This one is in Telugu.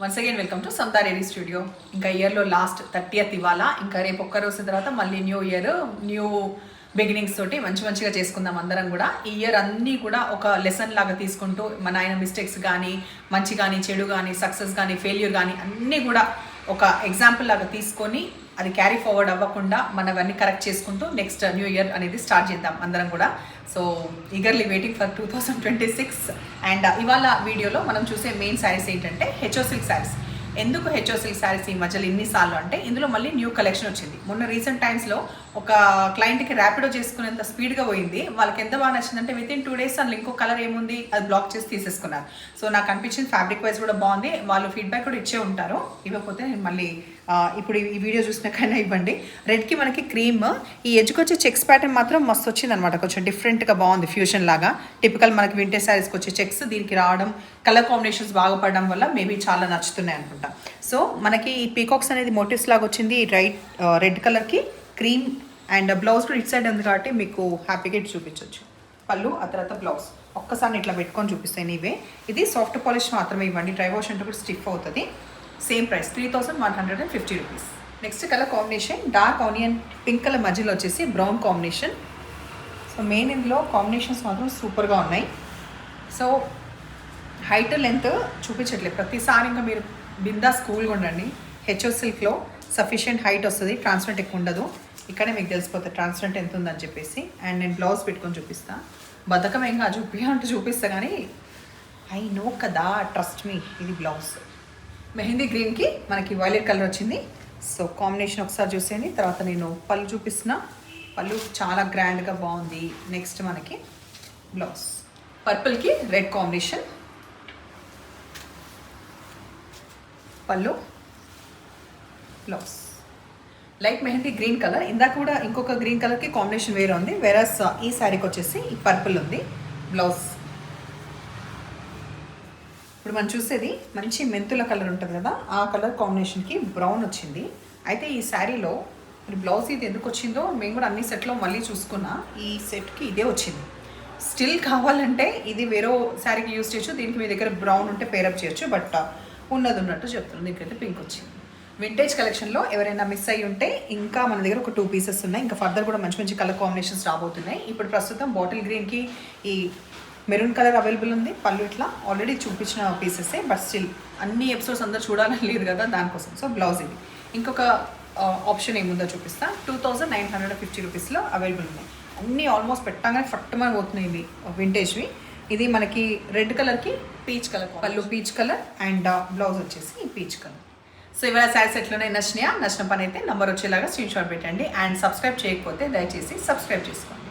Once again welcome to Santha Reddy studio. ఇంకా ఇయర్లో లాస్ట్ 30th ఇవాళ. ఇంకా రేపు ఒక్క రోజు తర్వాత మళ్ళీ న్యూ ఇయర్, న్యూ బిగినింగ్స్ తోటి మంచిగా చేసుకుందాం అందరం కూడా. ఈ ఇయర్ అన్నీ కూడా ఒక లెసన్ లాగా తీసుకుంటూ మన ఆయన మిస్టేక్స్ కానీ, మంచి కానీ, చెడు కానీ, సక్సెస్ కానీ, ఫెయిల్యూర్ కానీ అన్నీ కూడా ఒక ఎగ్జాంపుల్ లాగా తీసుకొని అది క్యారీ ఫార్వర్డ్ అవ్వకుండా మనవన్నీ కరెక్ట్ చేసుకుంటూ నెక్స్ట్ న్యూ ఇయర్ అనేది స్టార్ట్ చేద్దాం అందరం కూడా. So eagerly waiting for 2026. And ఇవాళ వీడియోలో మనం చూసే మెయిన్ శారీస్ ఏంటంటే హెచ్ఓ సిల్క్ శారీస్. ఎందుకు హెచ్ఓ సిల్క్ శారీస్ ఈ మధ్యలో ఇన్నిసార్లు అంటే ఇందులో మళ్ళీ న్యూ కలెక్షన్ వచ్చింది. మొన్న రీసెంట్ టైమ్స్లో ఒక క్లయింట్కి ర్యాపిడో చేసుకునేంత స్పీడ్గా పోయింది. వాళ్ళకి ఎంత బాగా నచ్చిందంటే వితిన్ 2 days అందులో ఇంకో కలర్ ఏముంది అది బ్లాక్ చేసి తీసేసుకున్నారు. సో నాకు అనిపించింది ఫ్యాబ్రిక్ వైజ్ కూడా బాగుంది. వాళ్ళు ఫీడ్బ్యాక్ కూడా ఇచ్చే ఉంటారు. ఇవ్వకపోతే నేను మళ్ళీ ఇప్పుడు ఈ వీడియో చూసినాకైనా ఇవ్వండి. రెడ్కి మనకి క్రీమ్, ఈ ఎడ్జ్కి వచ్చే చెక్స్ ప్యాటర్న్ మాత్రం మస్తు వచ్చింది అనమాట. కొంచెం డిఫరెంట్గా బాగుంది, ఫ్యూషన్ లాగా. టిపికల్ మనకి వింటేజ్ శారీస్కి వచ్చే చెక్స్ దీనికి రావడం, కలర్ కాంబినేషన్స్ బాగా పడడం వల్ల మేబీ చాలా నచ్చుతున్నాయి అనుకుంటా. సో మనకి ఈ పీకాక్స్ అనేది మోటివ్స్ లాగా వచ్చింది. రెడ్ కలర్కి క్రీమ్ అండ్ బ్లౌజ్ కూడా ఇట్ సైడ్ ఉంది కాబట్టి మీకు హ్యాపీగా ఇటు చూపించవచ్చు. పళ్ళు ఆ తర్వాత బ్లౌజ్ ఒక్కసారి ఇట్లా పెట్టుకొని చూపిస్తాయి ఇవే. ఇది సాఫ్ట్ పాలిష్ మాత్రమే ఇవ్వండి, డ్రై వాష్ అంటే కూడా స్టిఫ్ అవుతుంది. Same price 3150 rupees. Next colour combination dark onion pink colour మధ్యలో వచ్చేసి బ్రౌన్ కాంబినేషన్. సో మెయిన్ ఇందులో కాంబినేషన్స్ మాత్రం సూపర్గా ఉన్నాయి. సో హైట్ లెంత్ చూపించట్లేదు ప్రతిసారి, ఇంకా మీరు బిందా స్కూల్గా ఉండండి. హెచ్ఓ సిల్క్లో సఫిషియంట్ హైట్ వస్తుంది, ట్రాన్స్పరెంట్ ఎక్కువ ఉండదు. ఇక్కడే మీకు తెలిసిపోతుంది ట్రాన్స్పరెంట్ ఎంత ఉందని చెప్పేసి. అండ్ నేను బ్లౌజ్ పెట్టుకొని చూపిస్తాను. బద్ధకం ఏం కాదు, అంటే చూపిస్తా కానీ ఐ నో కదా, ట్రస్ట్ మీ. ఇది బ్లౌజ్ మెహందీ గ్రీన్కి మనకి వైలెట్ కలర్ వచ్చింది. సో కాంబినేషన్ ఒకసారి చూసేయండి. తర్వాత నేను పళ్ళు చూపిస్తున్నా. పళ్ళు చాలా గ్రాండ్గా బాగుంది. నెక్స్ట్ మనకి బ్లౌజ్ పర్పుల్కి రెడ్ కాంబినేషన్, పళ్ళు blouse light mehndi green colour. ఇందాక కూడా ఇంకొక గ్రీన్ కలర్కి కాంబినేషన్ వేరే ఉంది. వేరస్ ఈ శారీకి వచ్చేసి ఈ పర్పుల్ ఉంది బ్లౌజ్. ఇప్పుడు మనం చూసేది మంచి మెంతుల కలర్ ఉంటుంది కదా, ఆ కలర్ కాంబినేషన్కి బ్రౌన్ వచ్చింది. అయితే ఈ శారీలో బ్లౌజ్ ఇది ఎందుకు వచ్చిందో మేము కూడా అన్ని సెట్లో మళ్ళీ చూసుకున్నా. ఈ సెట్కి ఇదే వచ్చింది. స్టిల్ కావాలంటే ఇది వేరే శారీకి యూజ్ చేయొచ్చు. దీనికి మీ దగ్గర బ్రౌన్ ఉంటే పేరప్ చేయొచ్చు. బట్ ఉన్నది ఉన్నట్టు చెప్తున్నాను. దీనికైతే పింక్ వచ్చింది. వింటేజ్ కలెక్షన్లో ఎవరైనా మిస్ అయ్యి ఉంటే ఇంకా మన దగ్గర ఒక 2 pieces ఉన్నాయి. ఇంకా ఫర్దర్ కూడా మంచి కలర్ కాంబినేషన్స్ రాబోతున్నాయి. ఇప్పుడు ప్రస్తుతం బాటిల్ గ్రీన్కి ఈ మెరూన్ కలర్ అవైలబుల్ ఉంది. పళ్ళు ఇట్లా ఆల్రెడీ చూపించిన పీసెసే, బట్ స్టిల్ అన్ని ఎపిసోడ్స్ అందరూ చూడాలని లేదు కదా, దానికోసం. సో బ్లౌజ్ ఇది. ఇంకొక ఆప్షన్ ఏముందో చూపిస్తా. 2950 రూపీస్లో అవైలబుల్ ఉన్నాయి. అన్నీ ఆల్మోస్ట్ పెట్టగానే ఫట్టమని పోతున్నాయి ఇవి వింటేజ్వి. ఇది మనకి రెడ్ కలర్కి పీచ్ కలర్, పళ్ళు పీచ్ కలర్ అండ్ బ్లౌజ్ వచ్చేసి పీచ్ కలర్. సో ఇవాళ శారీస్ ఎట్లనే నచ్చిన పని అయితే నంబర్ వచ్చేలాగా స్క్రీన్ షాట్ పెట్టండి. అండ్ సబ్స్క్రైబ్ చేయకపోతే దయచేసి సబ్స్క్రైబ్ చేసుకోండి.